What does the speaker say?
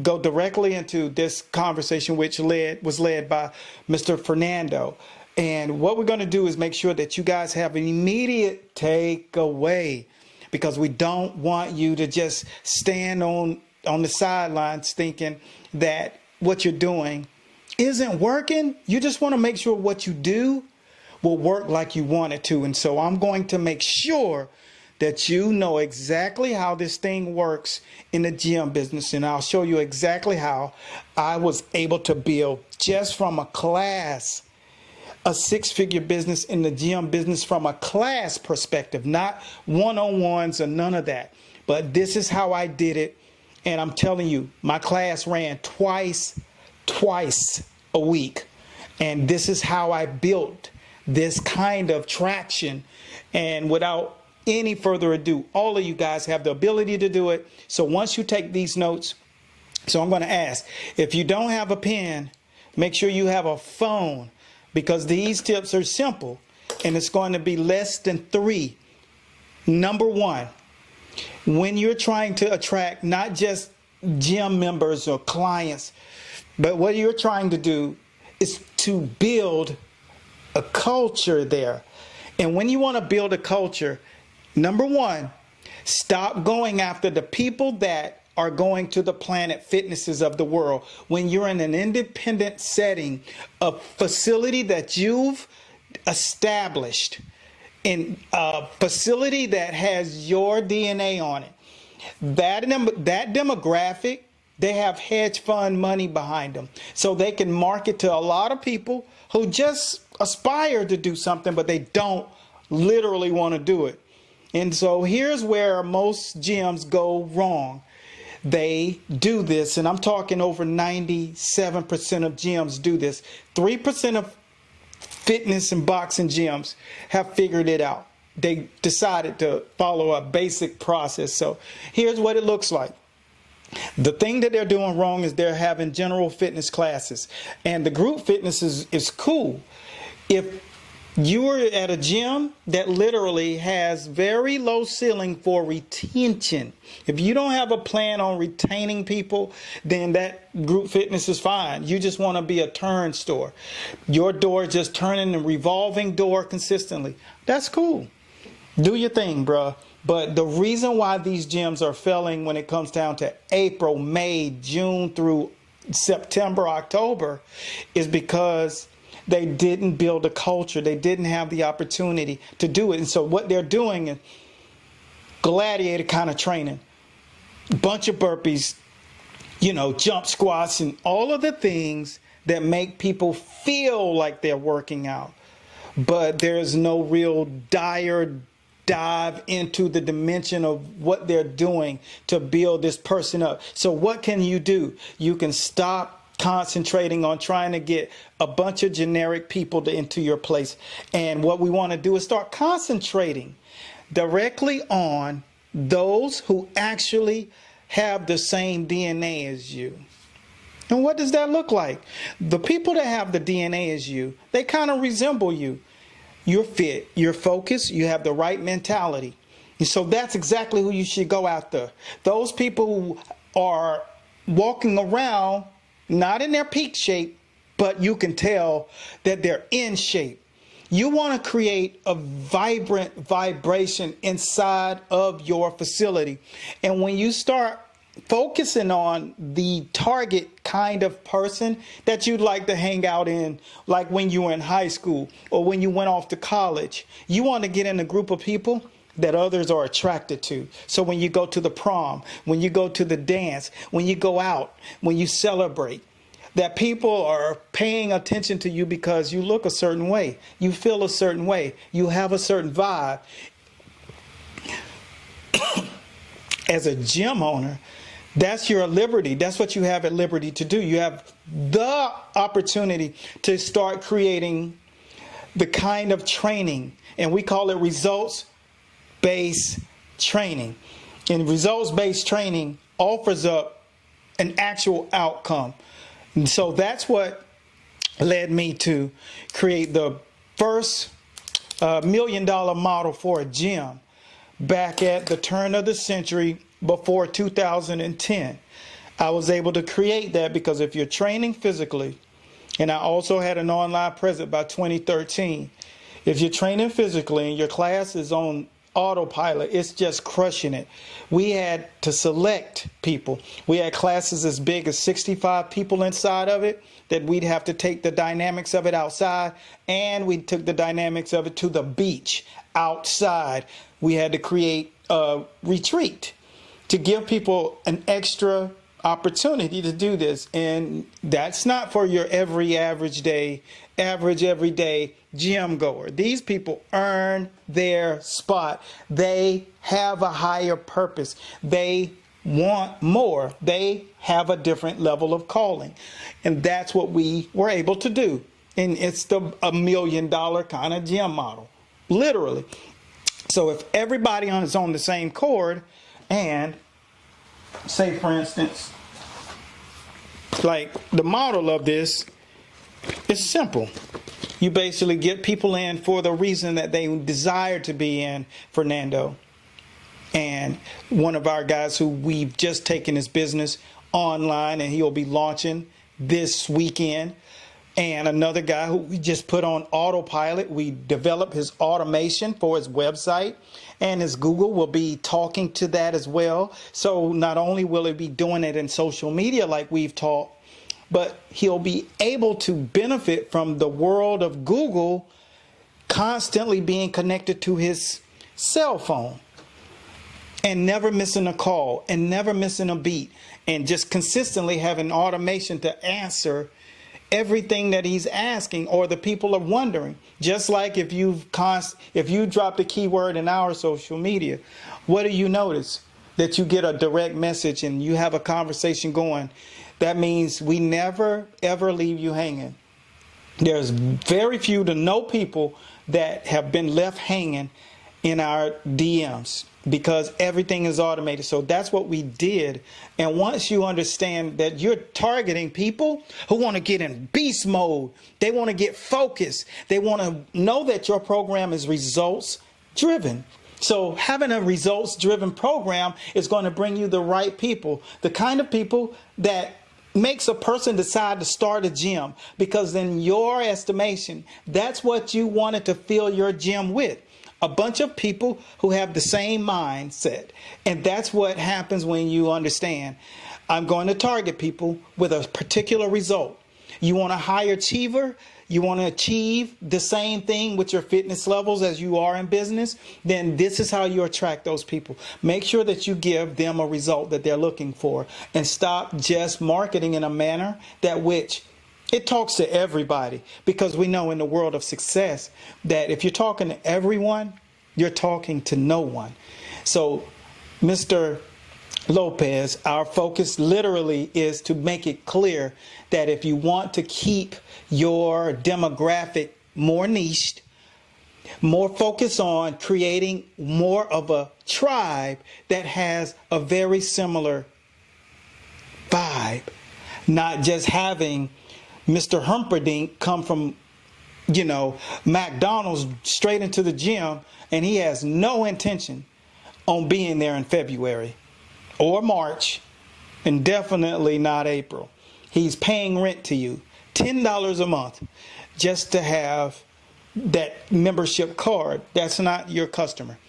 go directly into this conversation, which was led by Mr. Fernando. And what we're going to do is make sure that you guys have an immediate takeaway, because we don't want you to just stand on the sidelines thinking that what you're doing isn't working. You just want to make sure what you do will work like you want it to. And so I'm going to make sure that you know exactly how this thing works in the gym business. And I'll show you exactly how I was able to build, just from a class, a six-figure business in the gym business from a class perspective, not one-on-ones or none of that. But this is how I did it. And I'm telling you, my class ran twice a week. And this is how I built this kind of traction. And without any further ado, all of you guys have the ability to do it. So once you take these notes, so I'm going to ask, if you don't have a pen, make sure you have a phone, because these tips are simple and it's going to be less than 3. Number one, when you're trying to attract not just gym members or clients, but what you're trying to do is to build a culture there. And when you want to build a culture, number one, stop going after the people that are going to the Planet Fitnesses of the world. When you're in an independent setting, a facility that you've established, in a facility that has your DNA on it, that demographic, they have hedge fund money behind them. So they can market to a lot of people who just aspire to do something, but they don't literally want to do it. And so here's where most gyms go wrong. They do this, and I'm talking over 97% of gyms do this. 3% of fitness and boxing gyms have figured it out. They decided to follow a basic process. So here's what it looks like. The thing that they're doing wrong is they're having general fitness classes, and the group fitness is cool. If you are at a gym that literally has very low ceiling for retention, if you don't have a plan on retaining people, then that group fitness is fine. You just want to be a turn store. Your door just turning a revolving door consistently. That's cool. Do your thing, bruh. But the reason why these gyms are failing when it comes down to April, May, June through September, October is because they didn't build a culture. They didn't have the opportunity to do it. And so what they're doing is gladiator kind of training, bunch of burpees, jump squats, and all of the things that make people feel like they're working out. But there's no real dive into the dimension of what they're doing to build this person up. So what can you do? You can stop concentrating on trying to get a bunch of generic people into your place. And what we want to do is start concentrating directly on those who actually have the same DNA as you. And what does that look like? The people that have the DNA as you, they kind of resemble you. You're fit, you're focused, you have the right mentality. And so that's exactly who you should go after. Those people who are walking around not in their peak shape, but you can tell that they're in shape. You want to create a vibrant vibration inside of your facility. And when you start focusing on the target kind of person that you'd like to hang out in, like when you were in high school or when you went off to college, you want to get in a group of people that others are attracted to. So when you go to the prom, when you go to the dance, when you go out, when you celebrate, that people are paying attention to you because you look a certain way, you feel a certain way, you have a certain vibe. As a gym owner, that's your liberty. That's what you have at liberty to do. You have the opportunity to start creating the kind of training, and we call it results-based training. And results-based training offers up an actual outcome. And so that's what led me to create the first $1 million model for a gym back at the turn of the century, before 2010. I was able to create that because if you're training physically, and I also had an online presence by 2013, if you're training physically and your class is on autopilot, it's just crushing it. We had to select people. We had classes as big as 65 people inside of it, that we'd have to take the dynamics of it outside, and we took the dynamics of it to the beach outside. We had to create a retreat to give people an extra opportunity to do this. And that's not for your everyday gym goer. These people earn their spot. They have a higher purpose. They want more. They have a different level of calling. And that's what we were able to do. And it's the $1 million kind of gym model, literally. So if everybody is on the same chord, and say, for instance, like the model of this is simple. You basically get people in for the reason that they desire to be in. Fernando, and one of our guys who we've just taken his business online, and he'll be launching this weekend. And another guy who we just put on autopilot. We developed his automation for his website, and his Google will be talking to that as well. So not only will it be doing it in social media like we've taught, but he'll be able to benefit from the world of Google constantly being connected to his cell phone and never missing a call and never missing a beat, and just consistently having automation to answer everything that he's asking, or the people are wondering. Just like if you drop the keyword in our social media, what do you notice? That you get a direct message and you have a conversation going. That means we never ever leave you hanging. There's very few to no people that have been left hanging in our DMs, because everything is automated. So that's what we did. And once you understand that you're targeting people who want to get in beast mode, they want to get focused, they want to know that your program is results driven. So having a results driven program is going to bring you the right people, the kind of people that makes a person decide to start a gym, because in your estimation, that's what you wanted to fill your gym with. A bunch of people who have the same mindset. And that's what happens when you understand, I'm going to target people with a particular result. You want a high achiever? You want to achieve the same thing with your fitness levels as you are in business? Then this is how you attract those people. Make sure that you give them a result that they're looking for, and stop just marketing in a manner that which it talks to everybody, because we know in the world of success that if you're talking to everyone, you're talking to no one. So, Mr. Lopez, our focus literally is to make it clear that if you want to keep your demographic more niched, more focused on creating more of a tribe that has a very similar vibe, not just having Mr. Humperdinck come from, McDonald's straight into the gym, and he has no intention on being there in February or March, and definitely not April. He's paying rent to you, $10 a month, just to have that membership card. That's not your customer.